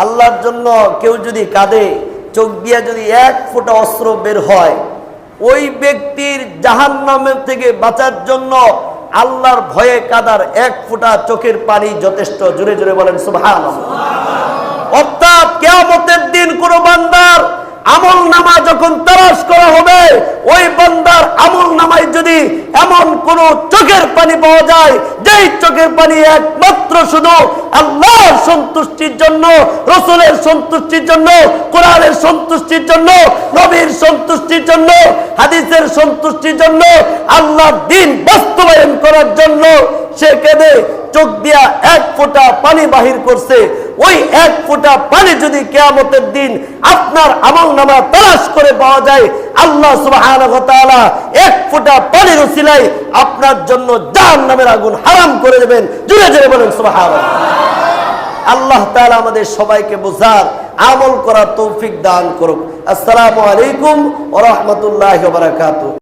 আল্লাহর জন্য কেউ যদি কাঁদে, চোখ দিয়ে যদি এক ফোঁটা অস্ত্র বের হয়, ওই ব্যক্তির জাহান্নামের থেকে বাঁচার জন্য আল্লাহর ভয়ে কাদার এক ফোঁটা চোখের পানি যথেষ্ট। জোরে জোরে বলেন সুবহানাল্লাহ। অর্থাৎ কিয়ামতের দিন কোন বান্দার আমল নামা যখন তালাশ করা হবে, ওই বান্দার আমল নামায় যদি এমন কোন চোখের পানি পাওয়া যায়, যেই চোখের পানি একমাত্র শুধু আল্লাহর সন্তুষ্টির জন্য, রাসূলের সন্তুষ্টির জন্য, কোরআনের সন্তুষ্টির জন্য, নবীর সন্তুষ্টির জন্য, হাদিসের সন্তুষ্টির জন্য, আল্লাহর দ্বীন বাস্তবায়ন করার জন্য সে কেঁদে চোখ দিয়া এক ফোঁটা পানি বাহির করছে, ওই এক ফোঁটা পানি যদি কিয়ামতের দিন আপনার আমলনামা তালাশ করে পাওয়া যায়, আল্লাহ সুবহানাহু ওয়া তাআলা এক ফোঁটা পানির উসিলায় আপনার জন্য জাহান্নামের আগুন হারাম করে দেবেন। জোরে জোরে বলেন সুবহানাল্লাহ। আল্লাহ তাআলা আমাদের সবাইকে বুঝার, আমল করার তৌফিক দান করুক। আসসালামু আলাইকুম ওয়া রাহমাতুল্লাহি ওয়া বারাকাতুহু।